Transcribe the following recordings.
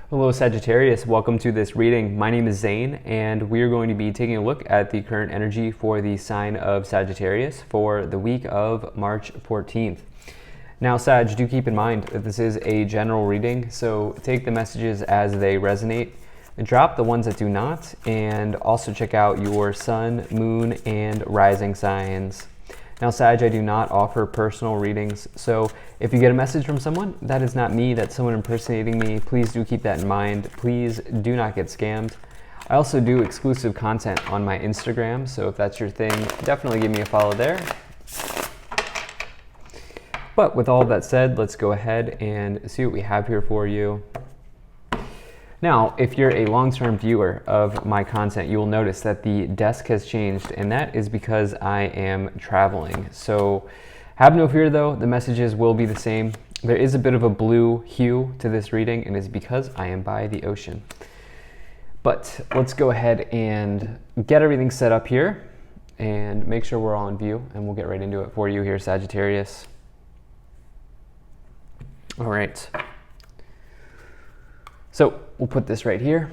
Hello Sagittarius, welcome to this reading. My name is Zane and we are going to be taking a look at the current energy for the sign of Sagittarius for the week of March 14th. Now Sag, do keep in mind that this is a general reading, so take the messages as they resonate, drop the ones that do not, and also check out your sun, moon, and rising signs. Now Sag, I do not offer personal readings, so if you get a message from someone, that is not me, that's someone impersonating me. Please do keep that in mind. Please do not get scammed. I also do exclusive content on my Instagram, so if that's your thing, definitely give me a follow there. But with all of that said, let's go ahead and see what we have here for you. Now, if you're a long-term viewer of my content, you will notice that the desk has changed, and that is because I am traveling. So have no fear though, the messages will be the same. There is a bit of a blue hue to this reading, and it's because I am by the ocean. But let's go ahead and get everything set up here and make sure we're all in view, and we'll get right into it for you here, Sagittarius. All right. So we'll put this right here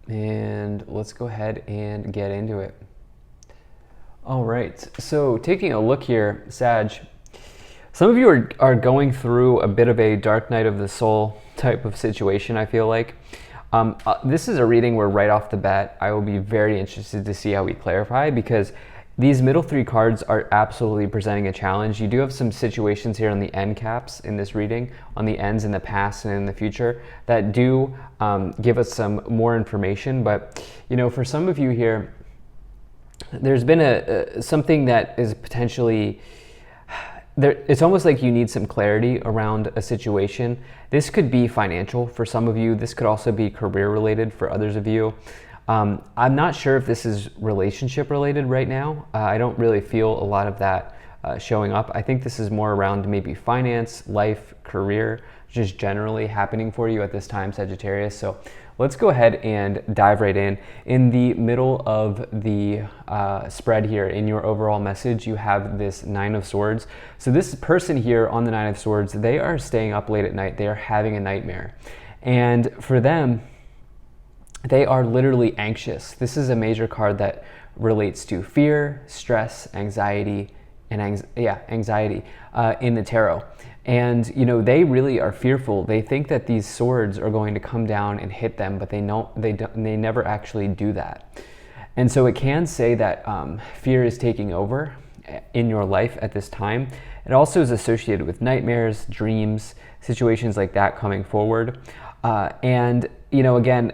and let's go ahead and get into it. All right, so taking a look here, Sag, some of you are going through a bit of a dark night of the soul type of situation, I feel like. This is a reading where right off the bat, I will be very interested to see how we clarify, because these middle three cards are absolutely presenting a challenge. You do have some situations here on the end caps in this reading, on the ends in the past and in the future, that do give us some more information. But, you know, for some of you here, there's been something that is potentially, it's almost like you need some clarity around a situation. This could be financial for some of you. This could also be career related for others of you. I'm not sure if this is relationship related right now. I don't really feel a lot of that showing up. I think this is more around maybe finance, life, career, just generally happening for you at this time, Sagittarius. So let's go ahead and dive right in. In the middle of the spread here, in your overall message, you have this Nine of Swords. So this person here on the Nine of Swords, they are staying up late at night. They are having a nightmare. And for them, they are literally anxious. This is a major card that relates to fear, stress, anxiety, and anxiety in the tarot. And you know, they really are fearful. They think that these swords are going to come down and hit them, but they never actually do that. And so it can say that fear is taking over in your life at this time. It also is associated with nightmares, dreams, situations like that coming forward. And you know, again,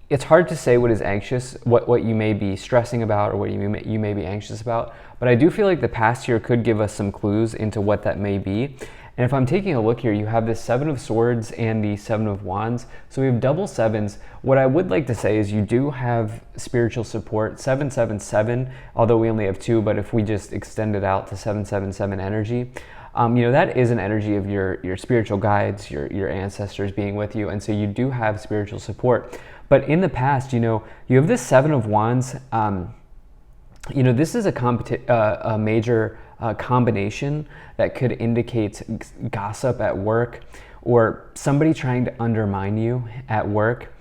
it's hard to say what is anxious, what you may be stressing about, or what you may be anxious about. But I do feel like the past year could give us some clues into what that may be. And if I'm taking a look here, you have the Seven of Swords and the Seven of Wands. So we have double sevens. What I would like to say is you do have spiritual support, 777, although we only have two, but if we just extend it out to 777 energy, you know, that is an energy of your spiritual guides, your ancestors being with you. And so you do have spiritual support. But in the past, you know, you have this Seven of Wands. You know, this is a major combination that could indicate gossip at work, or somebody trying to undermine you at work.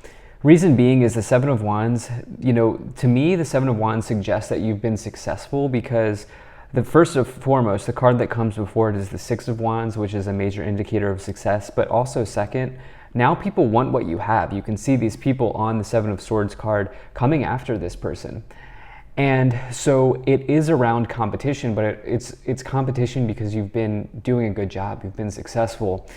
Reason being is the Seven of Wands, you know, to me, the Seven of Wands suggests that you've been successful, because the first and foremost, the card that comes before it is the Six of Wands, which is a major indicator of success. But also second, now people want what you have. You can see these people on the Seven of Swords card coming after this person. And so it is around competition, but it's competition because you've been doing a good job, you've been successful.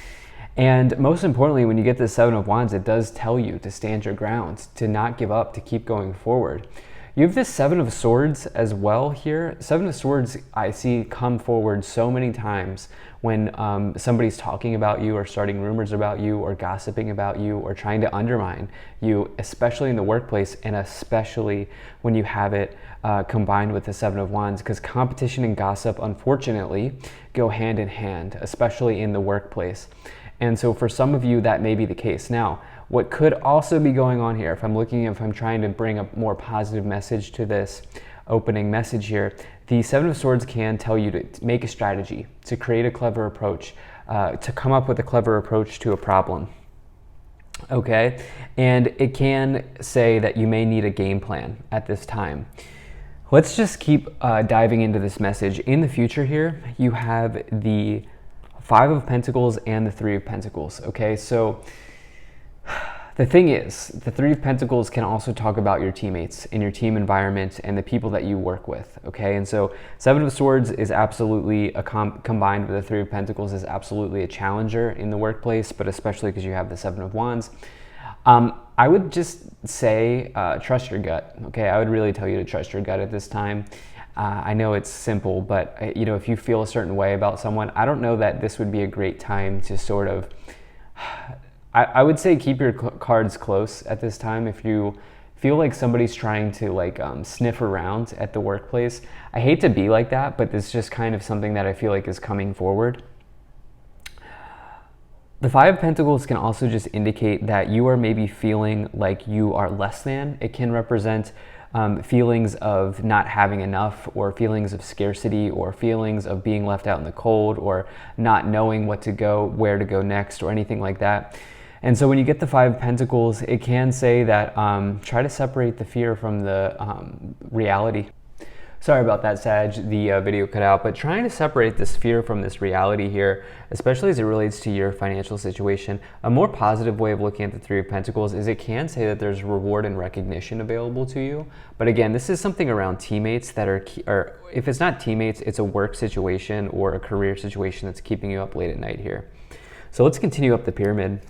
And most importantly, when you get the Seven of Wands, it does tell you to stand your ground, to not give up, to keep going forward. You have this Seven of Swords as well here. Seven of Swords I see come forward so many times when somebody's talking about you, or starting rumors about you, or gossiping about you, or trying to undermine you, especially in the workplace, and especially when you have it combined with the Seven of Wands, because competition and gossip, unfortunately, go hand in hand, especially in the workplace. And so for some of you, that may be the case. Now, what could also be going on here, if I'm trying to bring a more positive message to this opening message here, the Seven of Swords can tell you to make a strategy, to create a clever approach, to come up with a clever approach to a problem. Okay, and it can say that you may need a game plan at this time. Let's just keep diving into this message. In the future here, you have the Five of Pentacles and the Three of Pentacles. Okay, so the thing is, the Three of Pentacles can also talk about your teammates and your team environment and the people that you work with, okay? And so Seven of Swords is absolutely combined with the Three of Pentacles is absolutely a challenger in the workplace, but especially because you have the Seven of Wands. I would just say trust your gut, okay? I would really tell you to trust your gut at this time. I know it's simple, but if you feel a certain way about someone, I don't know that this would be a great time to sort of I would say keep your cards close at this time. If you feel like somebody's trying to sniff around at the workplace, I hate to be like that, but it's just kind of something that I feel like is coming forward. The Five of Pentacles can also just indicate that you are maybe feeling like you are less than. It can represent feelings of not having enough, or feelings of scarcity, or feelings of being left out in the cold, or not knowing where to go next, or anything like that. And so when you get the Five of Pentacles, it can say that try to separate the fear from the reality. Sorry about that, Sag, the video cut out, but trying to separate this fear from this reality here, especially as it relates to your financial situation. A more positive way of looking at the Three of Pentacles is it can say that there's reward and recognition available to you. But again, this is something around teammates that or if it's not teammates, it's a work situation or a career situation that's keeping you up late at night here. So let's continue up the pyramid.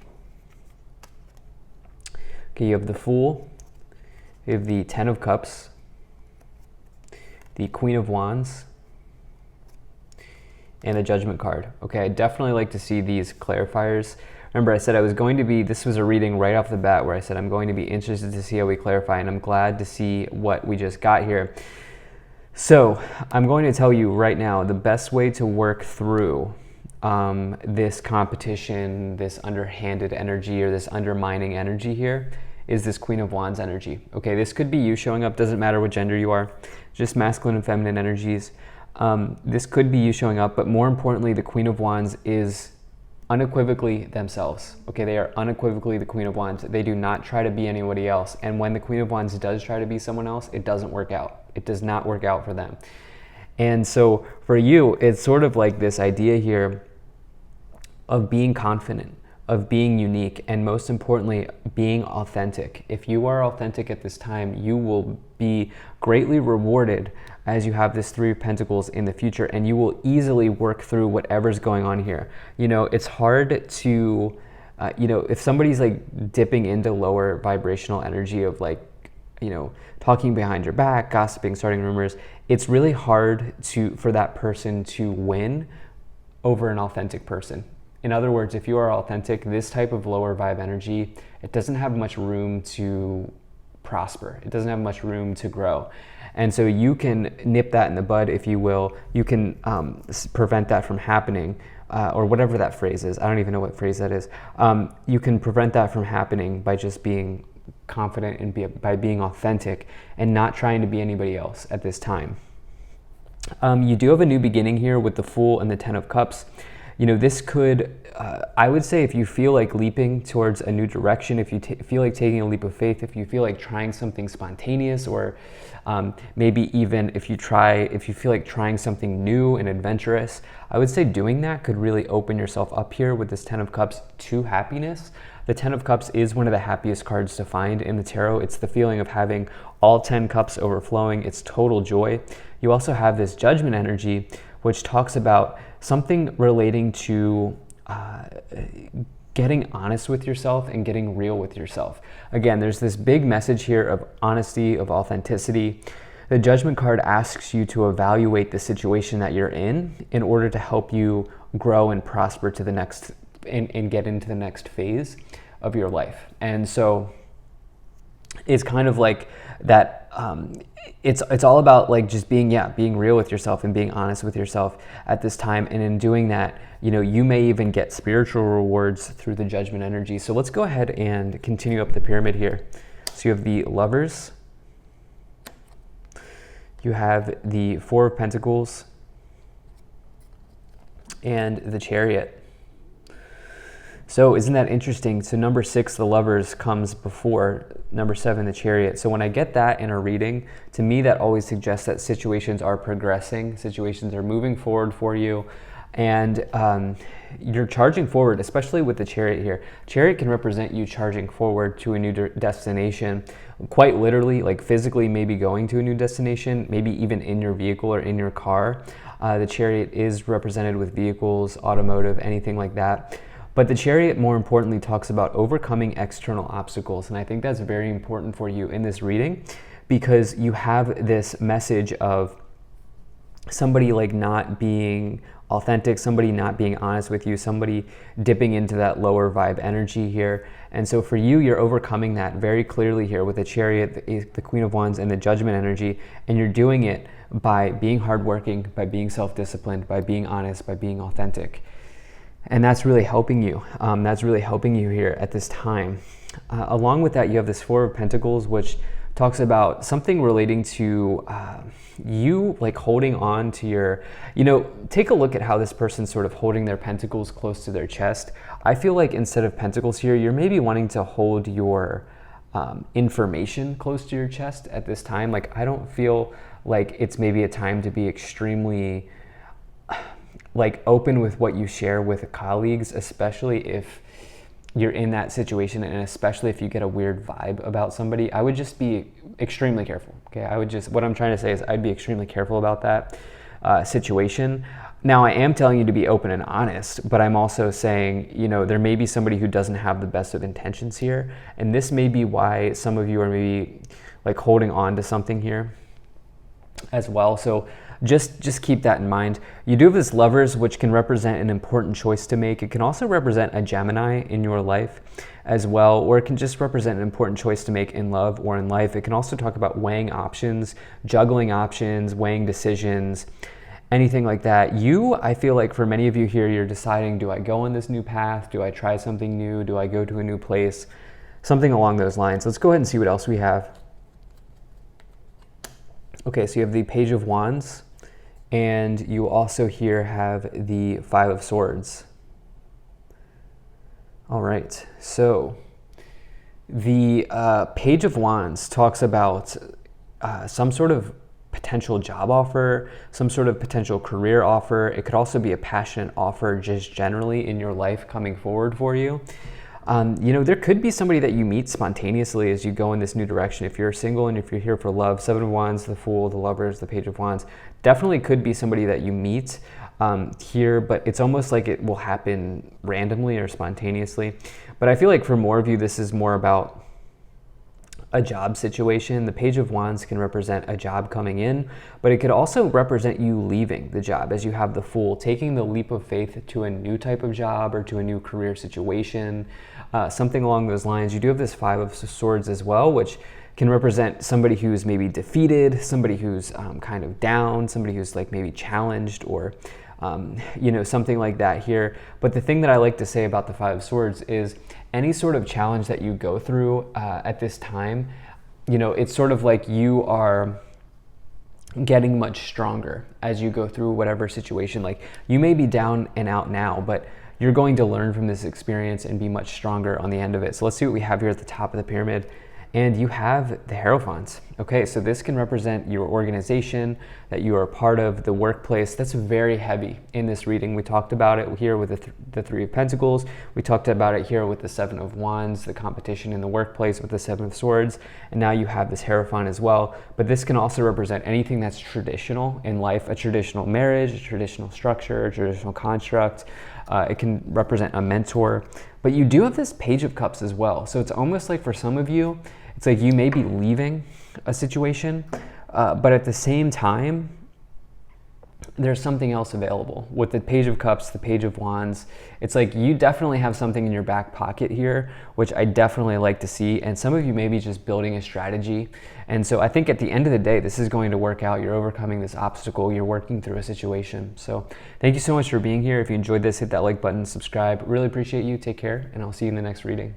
Okay, you have the Fool, you have the Ten of Cups, the Queen of Wands, and the Judgment card. Okay, I definitely like to see these clarifiers. Remember, I said this was a reading right off the bat where I said I'm going to be interested to see how we clarify, and I'm glad to see what we just got here. So I'm going to tell you right now the best way to work through this competition, this underhanded energy, or this undermining energy here is this Queen of Wands energy. Okay, this could be you showing up, doesn't matter what gender you are, just masculine and feminine energies. This could be you showing up, but more importantly, the Queen of Wands is unequivocally themselves. Okay, they are unequivocally the Queen of Wands. They do not try to be anybody else. And when the Queen of Wands does try to be someone else, it doesn't work out. It does not work out for them. And so for you, it's sort of like this idea here of being confident, of being unique, and most importantly, being authentic. If you are authentic at this time, you will be greatly rewarded as you have this Three of Pentacles in the future, and you will easily work through whatever's going on here. It's hard to, if somebody's like dipping into lower vibrational energy of talking behind your back, gossiping, starting rumors, it's really hard for that person to win over an authentic person. In other words, if you are authentic, this type of lower vibe energy, it doesn't have much room to prosper. It doesn't have much room to grow. And so you can nip that in the bud, if you will. You can prevent that from happening, or whatever that phrase is. I don't even know what phrase that is. You can prevent that from happening by just being confident and by being authentic and not trying to be anybody else at this time. You do have a new beginning here with the Fool and the Ten of Cups. This could, I would say, if you feel like leaping towards a new direction, if you feel like taking a leap of faith, if you feel like trying something spontaneous, or maybe even if you feel like trying something new and adventurous, I would say doing that could really open yourself up here with this Ten of Cups to happiness. The Ten of Cups is one of the happiest cards to find in the tarot. It's the feeling of having all 10 cups overflowing. It's total joy. You also have this Judgment energy, which talks about something relating to getting honest with yourself and getting real with yourself. Again, there's this big message here of honesty, of authenticity. The Judgment card asks you to evaluate the situation that you're in order to help you grow and prosper to the next and get into the next phase of your life. And so it's kind of like that. It's all about like just being real with yourself and being honest with yourself at this time. And in doing that, you may even get spiritual rewards through the Judgment energy. So let's go ahead and continue up the pyramid here. So you have the Lovers, you have the Four of Pentacles, and the Chariot. So isn't that interesting? So number 6, the Lovers, comes before number 7, the Chariot. So when I get that in a reading, to me that always suggests that situations are progressing, situations are moving forward for you, and you're charging forward, especially with the Chariot here. Chariot can represent you charging forward to a new destination, quite literally, like physically maybe going to a new destination, maybe even in your vehicle or in your car. The Chariot is represented with vehicles, automotive, anything like that. But the Chariot, more importantly, talks about overcoming external obstacles. And I think that's very important for you in this reading, because you have this message of somebody like not being authentic, somebody not being honest with you, somebody dipping into that lower vibe energy here. And so for you, you're overcoming that very clearly here with the Chariot, the Queen of Wands, and the Judgment energy. And you're doing it by being hardworking, by being self-disciplined, by being honest, by being authentic. And that's really helping you. That's really helping you here at this time. Along with that, you have this Four of Pentacles, which talks about something relating to you like holding on to your, take a look at how this person's sort of holding their pentacles close to their chest. I feel like instead of pentacles here, you're maybe wanting to hold your information close to your chest at this time. Like, I don't feel like it's maybe a time to be extremely like open with what you share with colleagues, especially if you're in that situation, and especially if you get a weird vibe about somebody. I would just be extremely careful. Okay, what I'm trying to say is I'd be extremely careful about that situation. Now, I am telling you to be open and honest, but I'm also saying, there may be somebody who doesn't have the best of intentions here, and this may be why some of you are maybe like holding on to something here as well. So just keep that in mind. You do have this Lovers, which can represent an important choice to make. It can also represent a Gemini in your life as well, or it can just represent an important choice to make in love or in life. It can also talk about weighing options, juggling options, weighing decisions, anything like that. I feel like for many of you here, you're deciding, do I go on this new path? Do I try something new? Do I go to a new place? Something along those lines. Let's go ahead and see what else we have. Okay, so you have the Page of Wands, and you also here have the Five of Swords. All right, so the Page of Wands talks about some sort of potential job offer, some sort of potential career offer. It could also be a passionate offer just generally in your life coming forward for you. There could be somebody that you meet spontaneously as you go in this new direction. If you're single and if you're here for love, Seven of Wands, the Fool, the Lovers, the Page of Wands, definitely could be somebody that you meet here, but it's almost like it will happen randomly or spontaneously. But I feel like for more of you, this is more about a job situation. The Page of Wands can represent a job coming in, but it could also represent you leaving the job as you have the Fool, taking the leap of faith to a new type of job or to a new career situation, something along those lines. You do have this Five of Swords as well, which can represent somebody who's maybe defeated, somebody who's kind of down, somebody who's like maybe challenged or something like that here. But the thing that I like to say about the Five of Swords is any sort of challenge that you go through at this time, it's sort of like you are getting much stronger as you go through whatever situation. Like, you may be down and out now, but you're going to learn from this experience and be much stronger on the end of it. So let's see what we have here at the top of the pyramid. And you have the Hierophant. Okay, so this can represent your organization that you are a part of, the workplace. That's very heavy in this reading. We talked about it here with the Three of Pentacles. We talked about it here with the Seven of Wands, the competition in the workplace with the Seven of Swords. And now you have this Hierophant as well. But this can also represent anything that's traditional in life, a traditional marriage, a traditional structure, a traditional construct. It can represent a mentor. But you do have this Page of Cups as well. So it's almost like for some of you, it's like you may be leaving a situation, but at the same time, there's something else available. With the Page of Cups, the Page of Wands, it's like you definitely have something in your back pocket here, which I definitely like to see. And some of you may be just building a strategy. And so I think at the end of the day, this is going to work out. You're overcoming this obstacle. You're working through a situation. So thank you so much for being here. If you enjoyed this, hit that like button, subscribe. Really appreciate you. Take care, and I'll see you in the next reading.